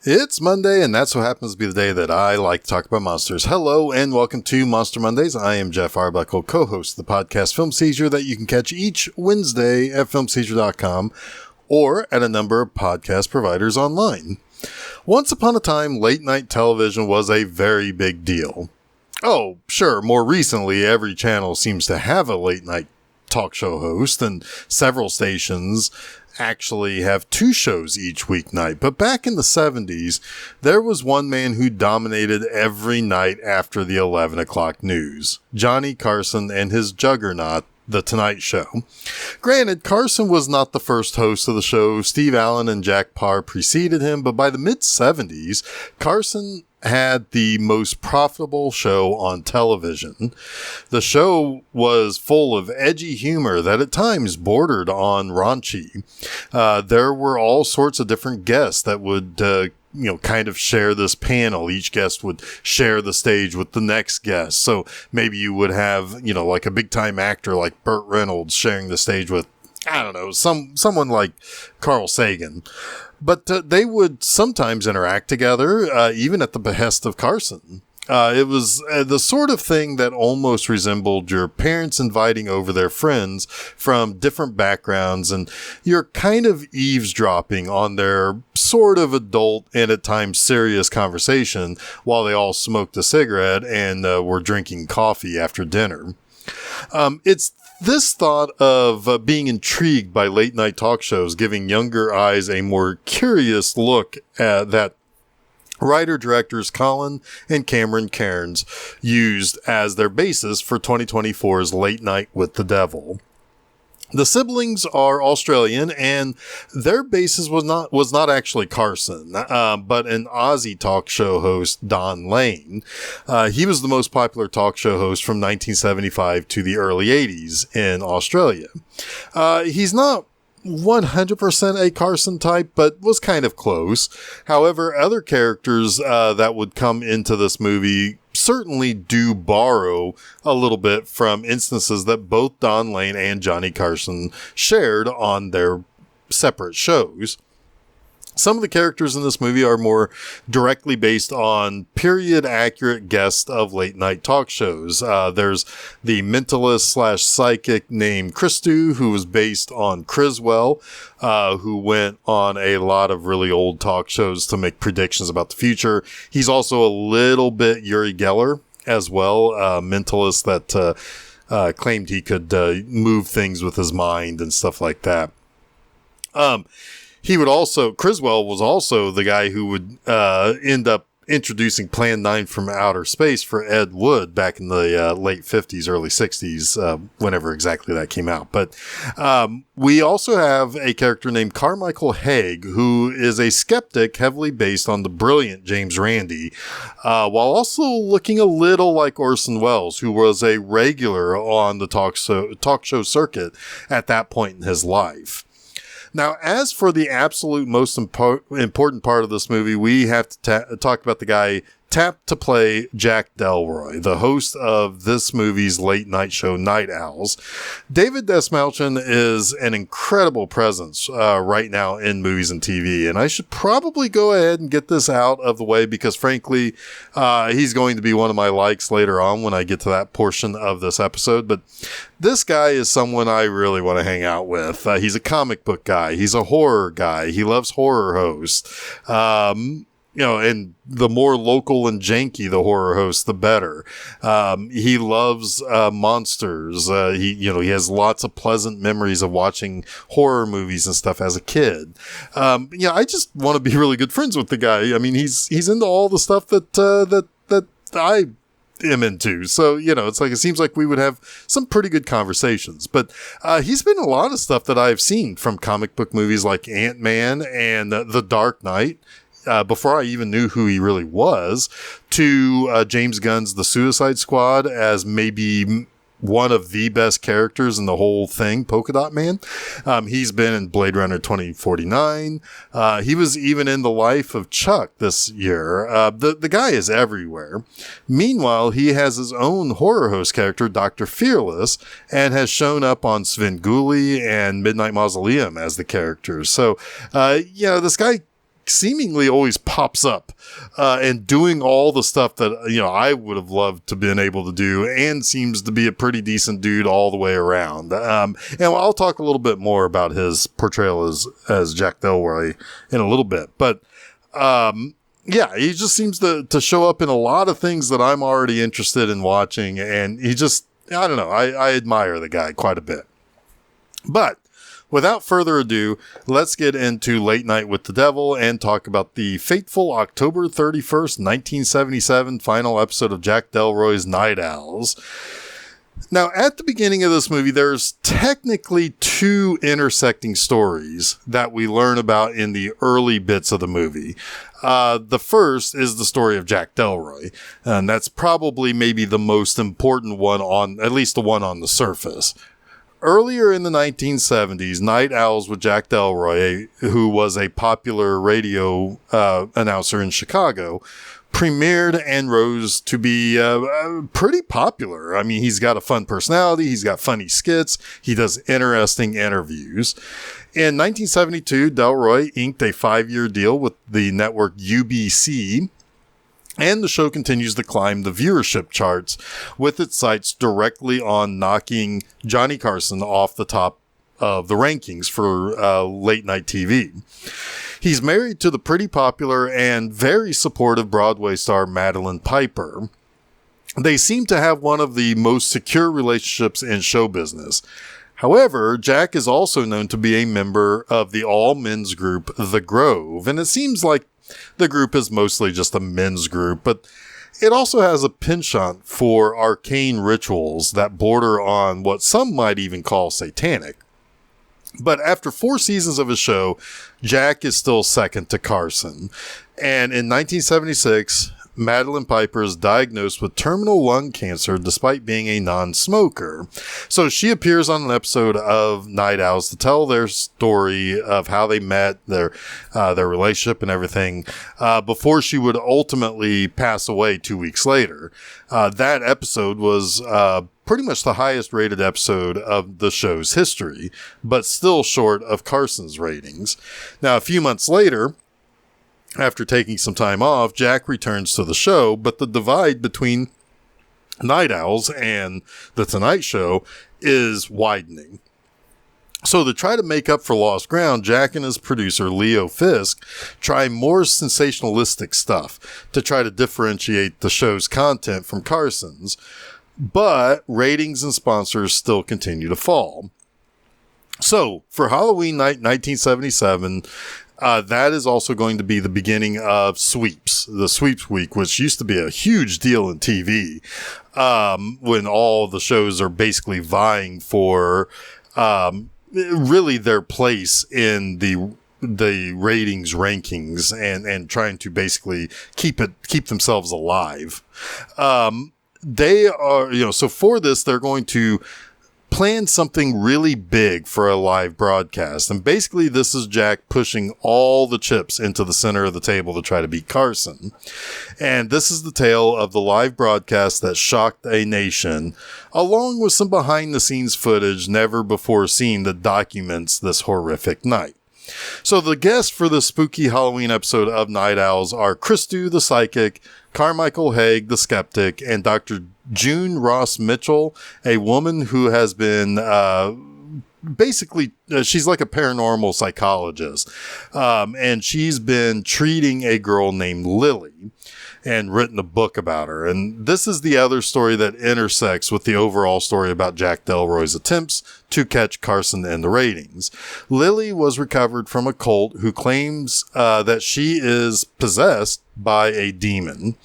It's Monday, and that's what happens to be the day that I like to talk about monsters. Hello, and welcome to Monster Mondays. I am Jeff Arbuckle, co-host of the podcast Film Seizure that you can catch each Wednesday at filmseizure.com or at a number of podcast providers online. Once upon a time, late-night television was a very big deal. Oh, sure, more recently, every channel seems to have a late-night talk show host, and several stations actually have two shows each weeknight. But back in the 70s, there was one man who dominated every night after the 11 o'clock news. Johnny Carson and his juggernaut, The Tonight Show. Granted, Carson was not the first host of the show. Steve Allen and Jack Paar preceded him, but by the mid-70s, Carson had the most profitable show on television. The show was full of edgy humor that at times bordered on raunchy. There were all sorts of different guests that would kind of share this panel. Each guest would share the stage with the next guest. So maybe you would have, like a big time actor like Burt Reynolds sharing the stage with, I don't know, someone like Carl Sagan. But they would sometimes interact together, even at the behest of Carson. It was the sort of thing that almost resembled your parents inviting over their friends from different backgrounds, and you're kind of eavesdropping on their sort of adult and at times serious conversation while they all smoked a cigarette and were drinking coffee after dinner. It's this thought of being intrigued by late night talk shows giving younger eyes a more curious look at that writer-directors Colin and Cameron Cairns used as their basis for 2024's Late Night with the Devil. The siblings are Australian, and their basis was not actually Carson, but an Aussie talk show host, Don Lane. He was the most popular talk show host from 1975 to the early 80s in Australia. He's not 100% a Carson type, but was kind of close. However, other characters that would come into this movie certainly do borrow a little bit from instances that both Don Lane and Johnny Carson shared on their separate shows. Some of the characters in this movie are more directly based on period-accurate guests of late-night talk shows. There's the mentalist/psychic named Christou, who was based on Criswell, who went on a lot of really old talk shows to make predictions about the future. He's also a little bit Uri Geller as well, a mentalist that claimed he could move things with his mind and stuff like that. Criswell was also the guy who would end up introducing Plan 9 from Outer Space for Ed Wood back in the late 50s, early 60s, whenever exactly that came out. But we also have a character named Carmichael Haig, who is a skeptic heavily based on the brilliant James Randi, while also looking a little like Orson Welles, who was a regular on the talk show circuit at that point in his life. Now, as for the absolute most important part of this movie, we have to talk about the guy tapped to play Jack Delroy, the host of this movie's late night show, Night Owls. David Dastmalchian is an incredible presence right now in movies and TV, and I should probably go ahead and get this out of the way because, frankly, he's going to be one of my likes later on when I get to that portion of this episode. But this guy is someone I really want to hang out with. He's a comic book guy. He's a horror guy. He loves horror hosts. And the more local and janky the horror host, the better. He loves monsters. He has lots of pleasant memories of watching horror movies and stuff as a kid. I just want to be really good friends with the guy. I mean, he's into all the stuff that I am into. So, it seems like we would have some pretty good conversations. But he's been in a lot of stuff that I've seen, from comic book movies like Ant-Man and The Dark Knight. Before I even knew who he really was, to James Gunn's The Suicide Squad as maybe one of the best characters in the whole thing, Polka Dot Man. He's been in Blade Runner 2049. He was even in The Life of Chuck this year. The guy is everywhere. Meanwhile, he has his own horror host character, Dr. Fearless, and has shown up on Svengoolie and Midnight Mausoleum as the characters. So, this guy seemingly always pops up and doing all the stuff that, I would have loved to been able to do, and seems to be a pretty decent dude all the way around. And I'll talk a little bit more about his portrayal as Jack Delroy in a little bit. But yeah, he just seems to show up in a lot of things that I'm already interested in watching. And he just, I don't know, I admire the guy quite a bit. But without further ado, let's get into Late Night with the Devil and talk about the fateful October 31st, 1977 final episode of Jack Delroy's Night Owls. Now, at the beginning of this movie, there's technically two intersecting stories that we learn about in the early bits of the movie. The first is the story of Jack Delroy, and that's probably maybe the most important one at least the one on the surface. Earlier in the 1970s, Night Owls with Jack Delroy, who was a popular radio announcer in Chicago, premiered and rose to be pretty popular. I mean, he's got a fun personality. He's got funny skits. He does interesting interviews. In 1972, Delroy inked a 5-year deal with the network UBC, and the show continues to climb the viewership charts, with its sights directly on knocking Johnny Carson off the top of the rankings for late night TV. He's married to the pretty popular and very supportive Broadway star Madeline Piper. They seem to have one of the most secure relationships in show business. However, Jack is also known to be a member of the all-men's group The Grove, and it seems like the group is mostly just a men's group, but it also has a penchant for arcane rituals that border on what some might even call satanic. But after 4 seasons of his show, Jack is still second to Carson. And in 1976, Madeline Piper is diagnosed with terminal lung cancer despite being a non-smoker. So she appears on an episode of Night Owls to tell their story of how they met, their relationship and everything, before she would ultimately pass away 2 weeks later. That episode was pretty much the highest rated episode of the show's history, but still short of Carson's ratings. Now, a few months later, after taking some time off, Jack returns to the show, but the divide between Night Owls and The Tonight Show is widening. So to try to make up for lost ground, Jack and his producer, Leo Fisk, try more sensationalistic stuff to try to differentiate the show's content from Carson's. But ratings and sponsors still continue to fall. So, for Halloween night 1977, that is also going to be the beginning of Sweeps, the Sweeps Week, which used to be a huge deal in TV, when all the shows are basically vying for really their place in the ratings rankings and trying to basically keep themselves alive. They are, so for this, they're going to plan something really big for a live broadcast. And basically, this is Jack pushing all the chips into the center of the table to try to beat Carson. And this is the tale of the live broadcast that shocked a nation, along with some behind-the-scenes footage never before seen that documents this horrific night. So the guests for the spooky Halloween episode of Night Owls are Christou the Psychic, Carmichael Haig the Skeptic, and Dr. June Ross Mitchell, a woman who has been she's like a paranormal psychologist, and she's been treating a girl named Lily and written a book about her. And this is the other story that intersects with the overall story about Jack Delroy's attempts to catch Carson in the ratings. Lily was recovered from a cult who claims that she is possessed by a demon.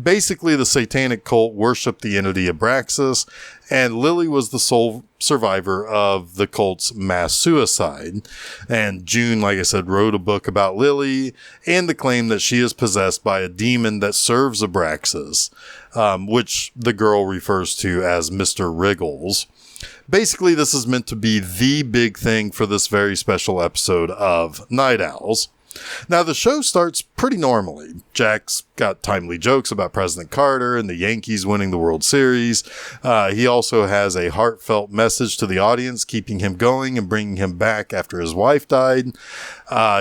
Basically, the satanic cult worshipped the entity Abraxas, and Lily was the sole survivor of the cult's mass suicide. And June, like I said, wrote a book about Lily and the claim that she is possessed by a demon that serves Abraxas, which the girl refers to as Mr. Wriggles. Basically, this is meant to be the big thing for this very special episode of Night Owls. Now, the show starts pretty normally. Jack's got timely jokes about President Carter and the Yankees winning the World Series. He also has a heartfelt message to the audience, keeping him going and bringing him back after his wife died.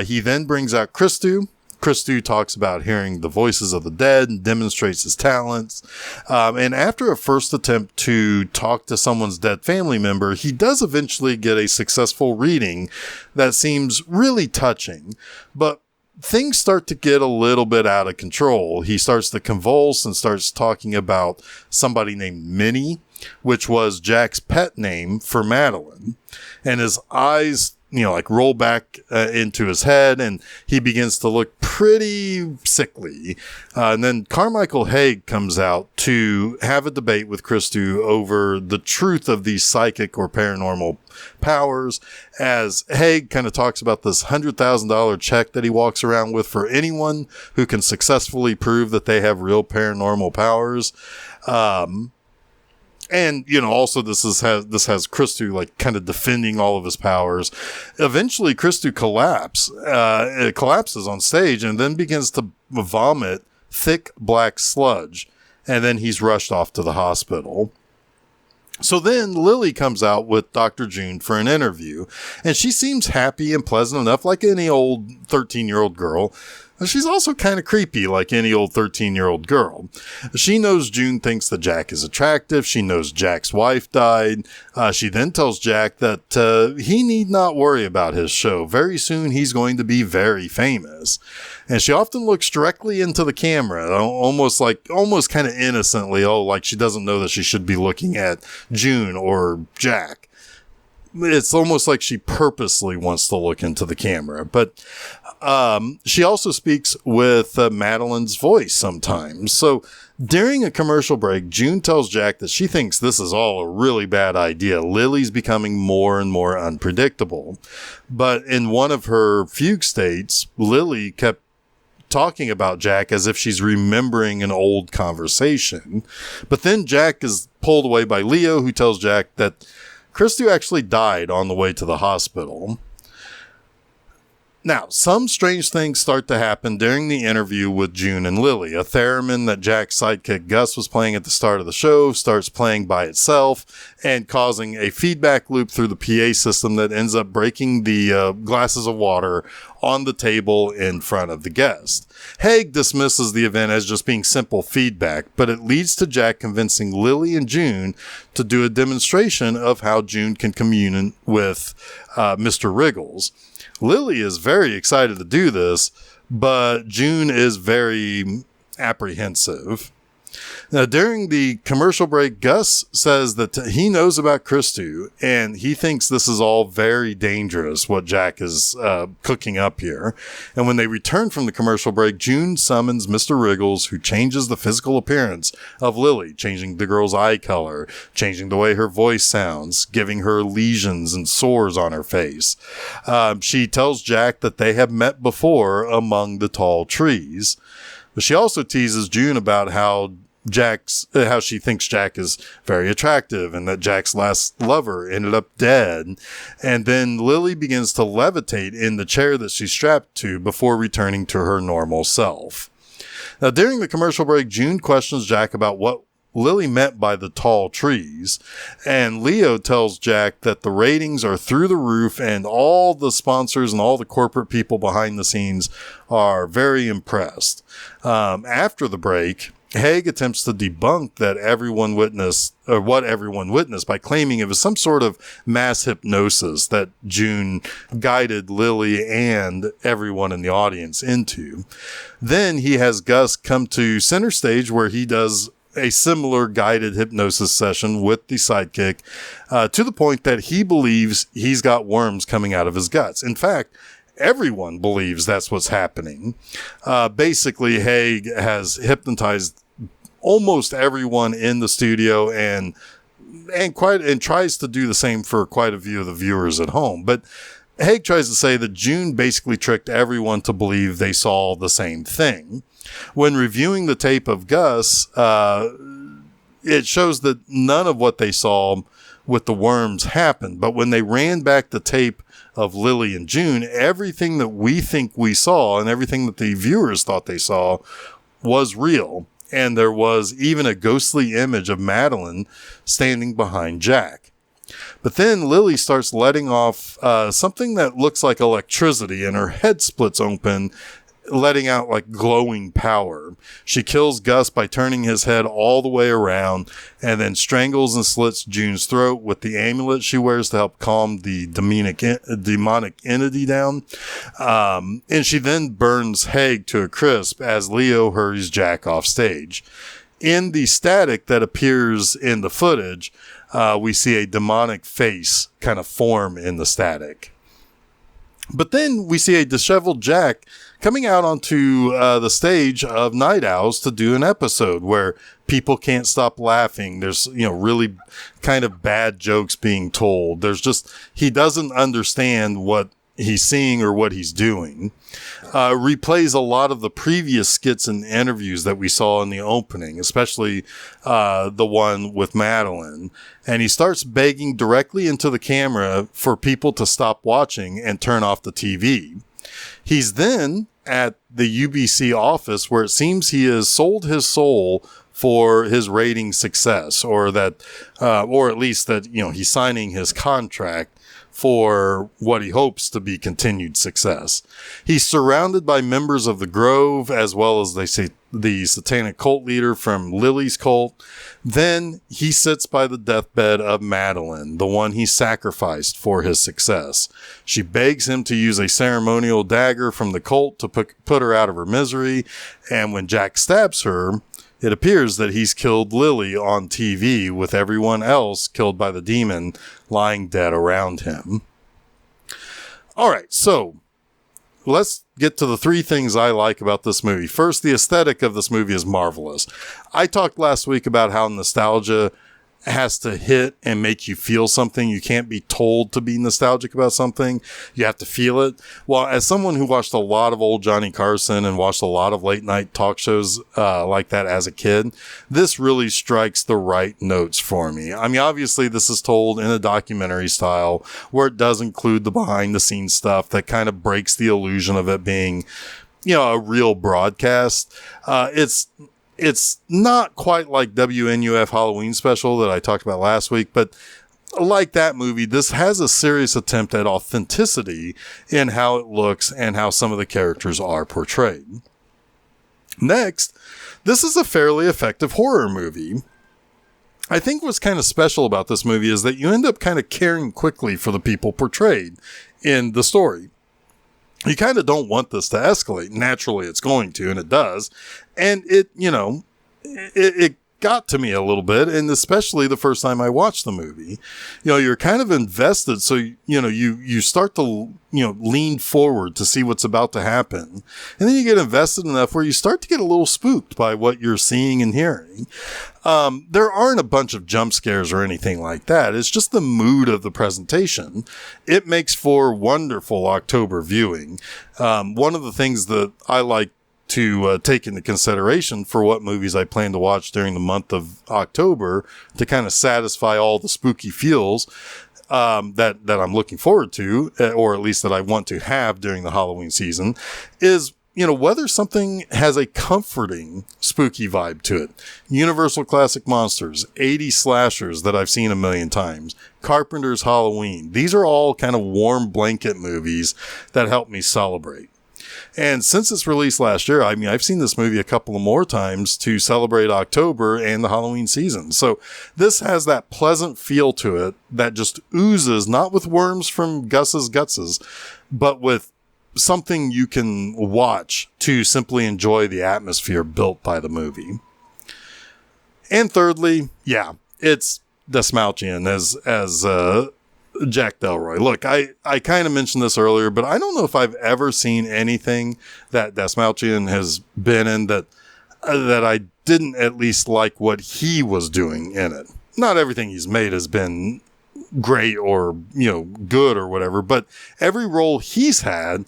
He then brings out Christou, Christou talks about hearing the voices of the dead and demonstrates his talents. And after a first attempt to talk to someone's dead family member, he does eventually get a successful reading that seems really touching. But things start to get a little bit out of control. He starts to convulse and starts talking about somebody named Minnie, which was Jack's pet name for Madeline. And his eyes, roll back into his head, and he begins to look pretty sickly. And then Carmichael Haig comes out to have a debate with Christou over the truth of these psychic or paranormal powers, as Haig kind of talks about this $100,000 check that he walks around with for anyone who can successfully prove that they have real paranormal powers. And, also this has Christou kind of defending all of his powers. Eventually Christou collapses on stage and then begins to vomit thick black sludge. And then he's rushed off to the hospital. So then Lily comes out with Dr. June for an interview, and she seems happy and pleasant enough, like any old 13-year-old girl. She's also kind of creepy, like any old 13-year-old girl. She knows June thinks that Jack is attractive. She knows Jack's wife died. She then tells Jack that he need not worry about his show. Very soon he's going to be very famous. And she often looks directly into the camera, almost kind of innocently, like she doesn't know that she should be looking at June or Jack. It's almost like she purposely wants to look into the camera. But she also speaks with Madeline's voice sometimes. So during a commercial break, June tells Jack that she thinks this is all a really bad idea. Lily's becoming more and more unpredictable. But in one of her fugue states, Lily kept talking about Jack as if she's remembering an old conversation. But then Jack is pulled away by Leo, who tells Jack that Christou actually died on the way to the hospital. Now, some strange things start to happen during the interview with June and Lily. A theremin that Jack's sidekick Gus was playing at the start of the show starts playing by itself and causing a feedback loop through the PA system that ends up breaking the glasses of water on the table in front of the guest. Haig dismisses the event as just being simple feedback, but it leads to Jack convincing Lily and June to do a demonstration of how June can commune with Mr. Wriggles. Lily is very excited to do this, but June is very apprehensive. Now, during the commercial break, Gus says that he knows about Christou, and he thinks this is all very dangerous, what Jack is cooking up here. And when they return from the commercial break, June summons Mr. Wriggles, who changes the physical appearance of Lily, changing the girl's eye color, changing the way her voice sounds, giving her lesions and sores on her face. She tells Jack that they have met before among the tall trees. But she also teases June about how she thinks Jack is very attractive and that Jack's last lover ended up dead. And then Lily begins to levitate in the chair that she's strapped to before returning to her normal self. Now, during the commercial break, June questions Jack about what Lily meant by the tall trees, and Leo tells Jack that the ratings are through the roof and all the sponsors and all the corporate people behind the scenes are very impressed. After the break, Haig attempts to debunk that everyone witnessed, or what everyone witnessed, by claiming it was some sort of mass hypnosis that June guided Lily and everyone in the audience into. Then he has Gus come to center stage where he does a similar guided hypnosis session with the sidekick, to the point that he believes he's got worms coming out of his guts. In fact, everyone believes that's what's happening. Basically, Haig has hypnotized almost everyone in the studio and tries to do the same for quite a few of the viewers at home. But Haig tries to say that June basically tricked everyone to believe they saw the same thing. When reviewing the tape of Gus, it shows that none of what they saw with the worms happened. But when they ran back the tape of Lily and June, everything that we think we saw and everything that the viewers thought they saw was real. And there was even a ghostly image of Madeline standing behind Jack. But then Lily starts letting off something that looks like electricity, and her head splits open letting out like glowing power. She kills Gus by turning his head all the way around and then strangles and slits June's throat with the amulet she wears to help calm the demonic entity down. And she then burns Haig to a crisp as Leo hurries Jack off stage. In the static that appears in the footage, we see a demonic face kind of form in the static. But then we see a disheveled Jack coming out onto the stage of Night Owls to do an episode where people can't stop laughing. There's, really kind of bad jokes being told. He doesn't understand what he's seeing or what he's doing. Replays a lot of the previous skits and interviews that we saw in the opening, especially the one with Madeline. And he starts begging directly into the camera for people to stop watching and turn off the TV. He's then at the UBC office where it seems he has sold his soul for his rating success, or at least that, he's signing his contract for what he hopes to be continued success. He's surrounded by members of the Grove, as well as, they say, the satanic cult leader from Lily's cult. Then he sits by the deathbed of Madeline, the one he sacrificed for his success. She begs him to use a ceremonial dagger from the cult to put her out of her misery, and when Jack stabs her, it appears that he's killed Lily on TV, with everyone else killed by the demon lying dead around him. All right, so let's get to the three things I like about this movie. First, the aesthetic of this movie is marvelous. I talked last week about how nostalgia has to hit and make you feel something. You can't be told to be nostalgic about something. You have to feel it. Well, as someone who watched a lot of old Johnny Carson and watched a lot of late night talk shows like that as a kid, this really strikes the right notes for me. I mean, obviously this is told in a documentary style where it does include the behind the scenes stuff that kind of breaks the illusion of it being, a real broadcast. It's not quite like WNUF Halloween Special that I talked about last week, but like that movie, this has a serious attempt at authenticity in how it looks and how some of the characters are portrayed. Next, this is a fairly effective horror movie. I think what's kind of special about this movie is that you end up kind of caring quickly for the people portrayed in the story. You kind of don't want this to escalate. Naturally, it's going to, and it does. And it got to me a little bit, and especially the first time I watched the movie. You're kind of invested, so, you start to, lean forward to see what's about to happen. And then you get invested enough where you start to get a little spooked by what you're seeing and hearing. There aren't a bunch of jump scares or anything like that. It's just the mood of the presentation. It makes for wonderful October viewing. One of the things that I like to take into consideration for what movies I plan to watch during the month of October to kind of satisfy all the spooky feels that I'm looking forward to, or at least that I want to have during the Halloween season, is whether something has a comforting, spooky vibe to it. Universal classic monsters, 80s slashers that I've seen a million times, Carpenter's Halloween. These are all kind of warm blanket movies that help me celebrate. And since its release last year, I've seen this movie a couple of more times to celebrate October and the Halloween season. So this has that pleasant feel to it that just oozes, not with worms from Gus's gutses, but with something you can watch to simply enjoy the atmosphere built by the movie. And thirdly, it's Desmouchian as Jack Delroy. Look, I kind of mentioned this earlier, but I don't know if I've ever seen anything that Desmouchian has been in that I didn't at least like what he was doing in it. Not everything he's made has been great or, good or whatever, but every role he's had,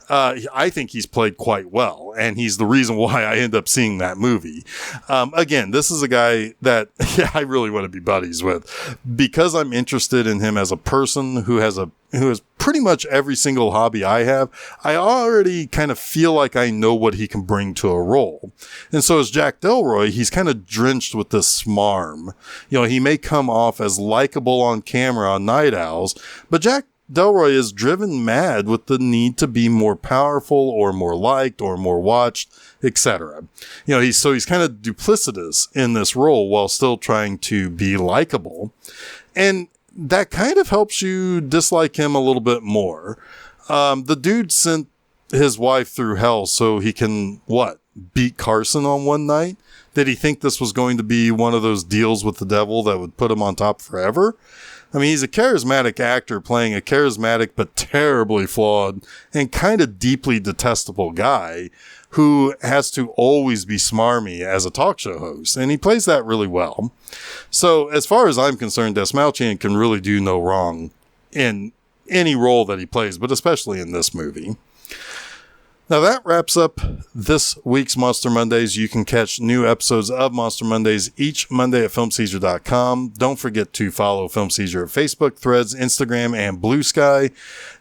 I think he's played quite well, and he's the reason why I end up seeing that movie. Again, this is a guy that I really want to be buddies with because I'm interested in him as a person who has pretty much every single hobby I have. I already kind of feel like I know what he can bring to a role. And so as Jack Delroy, he's kind of drenched with this smarm. He may come off as likable on camera on Night Owls, but Jack Delroy is driven mad with the need to be more powerful or more liked or more watched, etc. He's kind of duplicitous in this role while still trying to be likable. And that kind of helps you dislike him a little bit more. The dude sent his wife through hell so he can, beat Carson on one night? Did he think this was going to be one of those deals with the devil that would put him on top forever? I mean, he's a charismatic actor playing a charismatic but terribly flawed and kind of deeply detestable guy who has to always be smarmy as a talk show host, and he plays that really well. So, as far as I'm concerned, Desmalchian can really do no wrong in any role that he plays, but especially in this movie. Now that wraps up this week's Monster Mondays. You can catch new episodes of Monster Mondays each Monday at filmseizure.com. Don't forget to follow Film Seizure at Facebook, Threads, Instagram, and Blue Sky.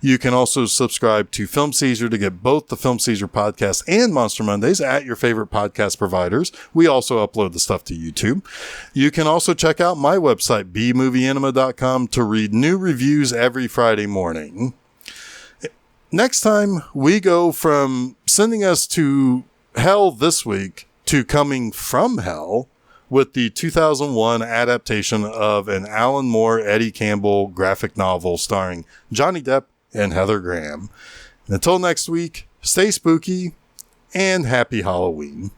You can also subscribe to Film Seizure to get both the Film Seizure podcast and Monster Mondays at your favorite podcast providers. We also upload the stuff to YouTube. You can also check out my website, bmovieenema.com, to read new reviews every Friday morning. Next time, we go from sending us to hell this week to coming from hell with the 2001 adaptation of an Alan Moore, Eddie Campbell graphic novel starring Johnny Depp and Heather Graham. Until next week, stay spooky and happy Halloween.